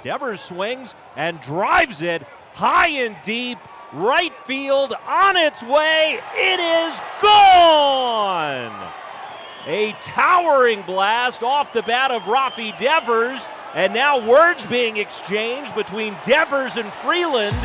Devers swings and drives it high and deep, right field, on its way. It is gone! A towering blast off the bat of Rafael Devers, and now words being exchanged between Devers and Freeland.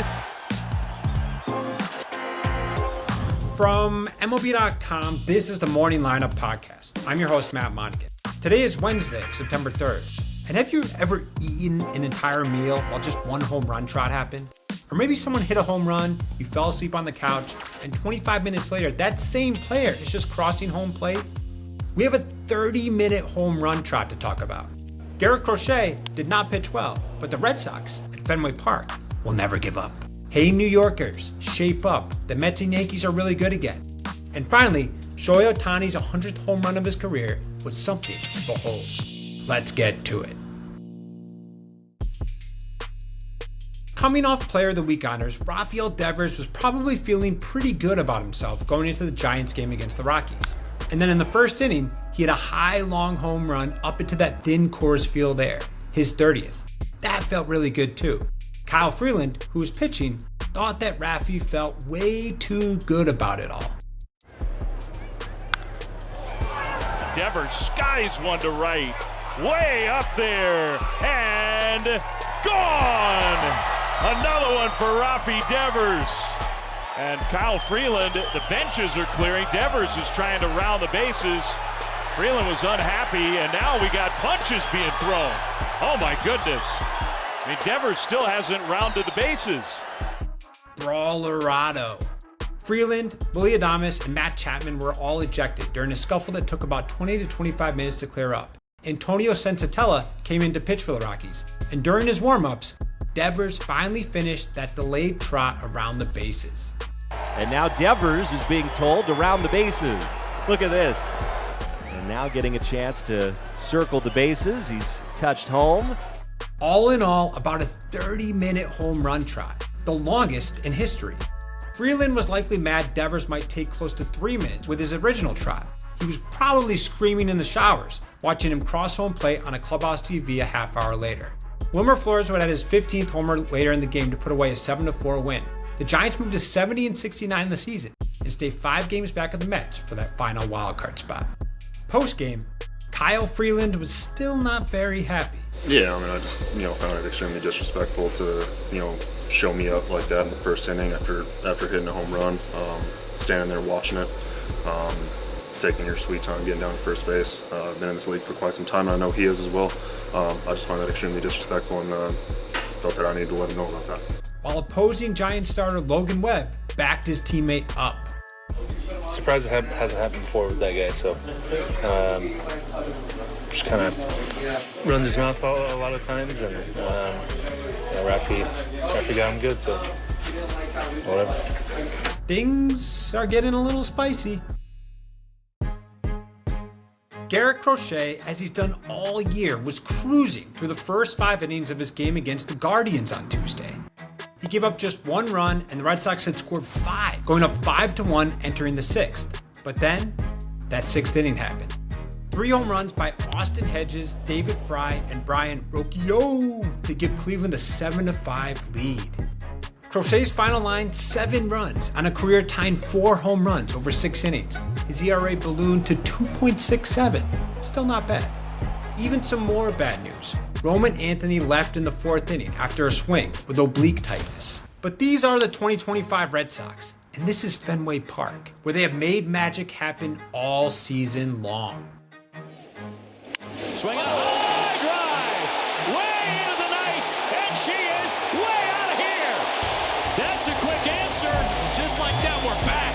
From MLB.com, this is the Morning Lineup Podcast. I'm your host, Matt Monaghan. Today is Wednesday, September 3rd. And have you ever eaten an entire meal while just one home run trot happened? Or maybe someone hit a home run, you fell asleep on the couch, and 25 minutes later, that same player is just crossing home plate? We have a 30-minute home run trot to talk about. Garrett Crochet did not pitch well, but the Red Sox at Fenway Park will never give up. Hey, New Yorkers, shape up. The Mets and Yankees are really good again. And finally, Shohei Ohtani's 100th home run of his career was something to behold. Let's get to it. Coming off Player of the Week honors, Rafael Devers was probably feeling pretty good about himself going into the Giants game against the Rockies. And then in the first inning, he had a high, long home run up into that thin Coors Field air, his 30th. That felt really good too. Kyle Freeland, who was pitching, thought that Rafi felt way too good about it all. Devers skies one to right, way up there, and gone! Another one for Rafael Devers. And Kyle Freeland, the benches are clearing. Devers is trying to round the bases. Freeland was unhappy, and now we got punches being thrown. Oh my goodness. I mean, Devers still hasn't rounded the bases. Brawlerado. Freeland, Willy Adames, and Matt Chapman were all ejected during a scuffle that took about 20 to 25 minutes to clear up. Antonio Sensatella came in to pitch for the Rockies, and during his warm-ups, Devers finally finished that delayed trot around the bases. And now Devers is being told to round the bases. Look at this. And now getting a chance to circle the bases. He's touched home. All in all, about a 30-minute home run trot, the longest in history. Freeland was likely mad Devers might take close to 3 minutes with his original trot. He was probably screaming in the showers, watching him cross home plate on a clubhouse TV a half hour later. Wilmer Flores would add his 15th homer later in the game to put away a 7-4 win. The Giants moved to 70-69 in the season and stay 5 games back of the Mets for that final wildcard spot. Post-game, Kyle Freeland was still not very happy. Yeah, I mean, I just, found it extremely disrespectful to, show me up like that in the first inning after hitting a home run, standing there watching it, taking your sweet time getting down to first base. I've been in this league for quite some time, and I know he is as well. I just find that extremely disrespectful and felt that I needed to let him know about that. While opposing Giants starter Logan Webb backed his teammate up. Surprised it hasn't happened before with that guy, so just kind of runs his mouth a lot of times, and Rafi got him good, so whatever. Things are getting a little spicy. Garrett Crochet, as he's done all year, was cruising through the first 5 innings of his game against the Guardians on Tuesday. He gave up just 1 run, and the Red Sox had scored 5, going up 5-1 entering the 6th. But then, that 6th inning happened. 3 home runs by Austin Hedges, David Fry, and Brian Rocchio to give Cleveland a 7-5 lead. Crochet's final line, 7 runs on a career-tying 4 home runs over 6 innings. His ERA ballooned to 2.67. Still not bad. Even some more bad news. Roman Anthony left in the 4th inning after a swing with oblique tightness. But these are the 2025 Red Sox, and this is Fenway Park, where they have made magic happen all season long. Swing on a high drive, way into the night, and she is way out of here. That's a quick answer. Just like that, we're back.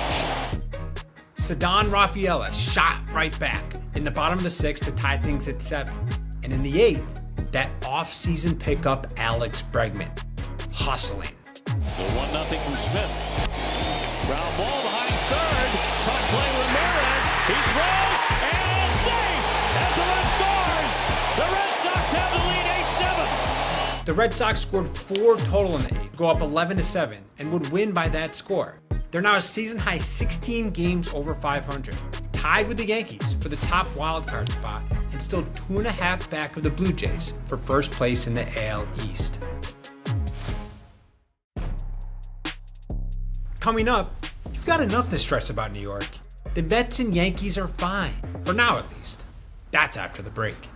Ceddanne Rafaela shot right back in the bottom of the 6th to tie things at 7. And in the 8th, that off-season pickup Alex Bregman, hustling. The 1-0 from Smith. Ground ball behind third. Tuck play Ramirez. He throws and safe as the run scores. The Red Sox have the lead 8-7. The Red Sox scored 4 total in the 8th, go up 11-7, and would win by that score. They're now a season-high 16 games over 500. tied with the Yankees for the top wildcard spot and still 2.5 back of the Blue Jays for first place in the AL East. Coming up, you've got enough to stress about New York. The Mets and Yankees are fine, for now at least. That's after the break.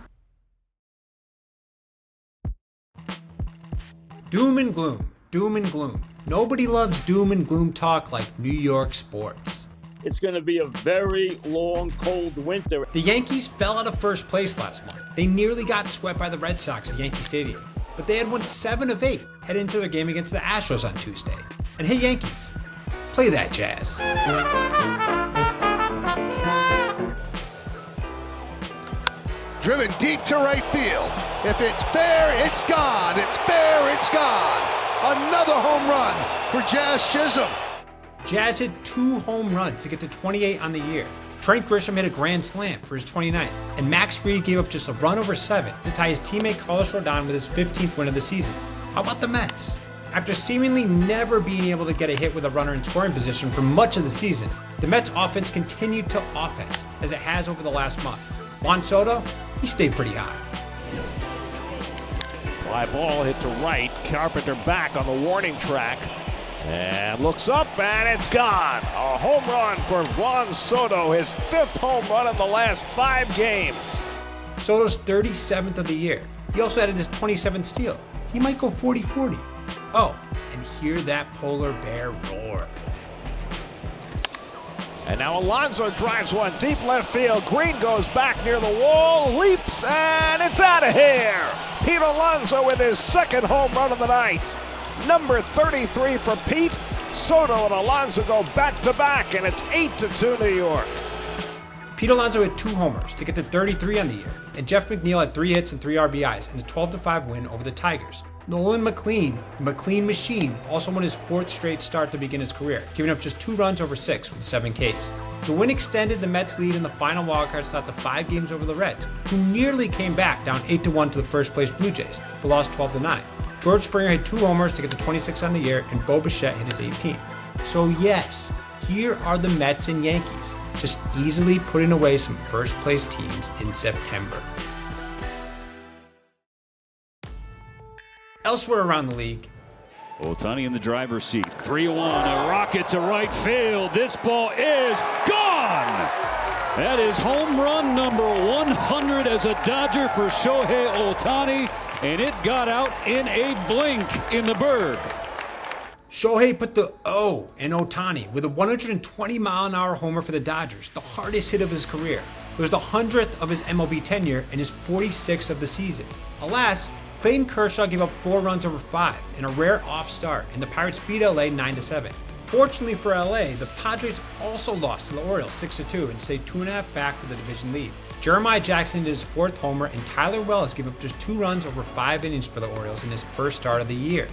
Doom and gloom, doom and gloom. Nobody loves doom and gloom talk like New York sports. It's going to be a very long, cold winter. The Yankees fell out of first place last month. They nearly got swept by the Red Sox at Yankee Stadium, but they had won 7 of 8 heading into their game against the Astros on Tuesday. And hey Yankees, play that jazz. Driven deep to right field. If it's fair, it's gone. It's fair, it's gone. Another home run for Jazz Chisholm. Jazz hit 2 home runs to get to 28 on the year. Trent Grisham hit a grand slam for his 29th, and Max Fried gave up just a run over 7 to tie his teammate Carlos Rodon with his 15th win of the season. How about the Mets? After seemingly never being able to get a hit with a runner in scoring position for much of the season, the Mets offense continued to offense as it has over the last month. Juan Soto, he stayed pretty high. Fly ball hit to right. Carpenter back on the warning track. And looks up, and it's gone. A home run for Juan Soto, his 5th home run in the last 5 games. Soto's 37th of the year. He also added his 27th steal. He might go 40-40. Oh, and hear that polar bear roar. And now Alonso drives one deep left field. Green goes back near the wall, leaps, and it's out of here. Pete Alonso with his 2nd home run of the night. Number 33 for Pete. Soto and Alonso go back-to-back, and it's 8-2 New York. Pete Alonso hit 2 homers to get to 33 on the year, and Jeff McNeil had 3 hits and 3 RBIs in a 12-5 win over the Tigers. Nolan McLean, the McLean Machine, also won his 4th straight start to begin his career, giving up just 2 runs over 6 with 7 Ks. The win extended the Mets' lead in the final wildcard slot to 5 games over the Reds, who nearly came back down 8-1 to the first-place Blue Jays, but lost 12-9. George Springer hit 2 homers to get to 26 on the year, and Bo Bichette hit his 18th. So yes, here are the Mets and Yankees, just easily putting away some first-place teams in September. Elsewhere around the league, Ohtani in the driver's seat. 3-1, a rocket to right field. This ball is gone. That is home run number 100 as a Dodger for Shohei Ohtani, and it got out in a blink in the Bird. Shohei put the O in Ohtani with a 120-mile-an-hour homer for the Dodgers, the hardest hit of his career. It was the 100th of his MLB tenure and his 46th of the season. Alas, Clayton Kershaw gave up 4 runs over 5 in a rare off start, and the Pirates beat LA 9-7. Fortunately for LA, the Padres also lost to the Orioles 6-2 and stayed 2.5 back for the division lead. Jeremiah Jackson did his 4th homer, and Tyler Wells gave up just 2 runs over 5 innings for the Orioles in his first start of the year.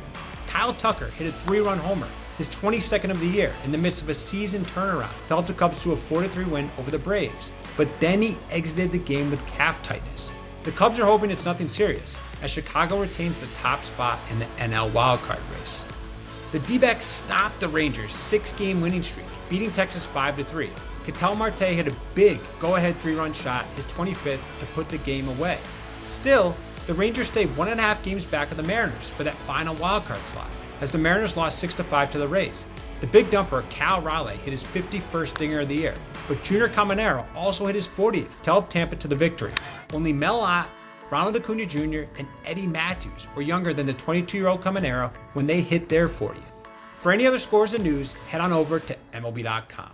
Kyle Tucker hit a 3-run homer, his 22nd of the year, in the midst of a season turnaround to help the Cubs to a 4-3 win over the Braves. But then he exited the game with calf tightness. The Cubs are hoping it's nothing serious, as Chicago retains the top spot in the NL wildcard race. The D-backs stopped the Rangers' 6-game winning streak, beating Texas 5-3. Ketel Marte hit a big go-ahead 3-run shot, his 25th, to put the game away. Still, the Rangers stayed 1.5 games back of the Mariners for that final wildcard slot, as the Mariners lost 6-5 to the Rays. The big dumper, Cal Raleigh, hit his 51st dinger of the year, but Junior Caminero also hit his 40th to help Tampa to the victory. Only Mel Ott, Ronald Acuna Jr., and Eddie Matthews were younger than the 22-year-old Caminero when they hit their 40th. For any other scores and news, head on over to MLB.com.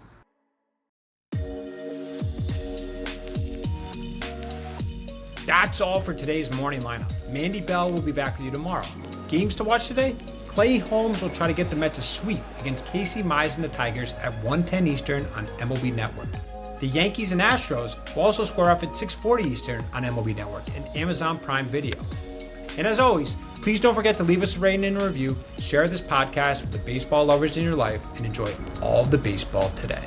That's all for today's morning lineup. Mandy Bell will be back with you tomorrow. Games to watch today? Clay Holmes will try to get the Mets a sweep against Casey Mize and the Tigers at 1:10 Eastern on MLB Network. The Yankees and Astros will also square off at 6:40 Eastern on MLB Network and Amazon Prime Video. And as always, please don't forget to leave us a rating and a review, share this podcast with the baseball lovers in your life, and enjoy all of the baseball today.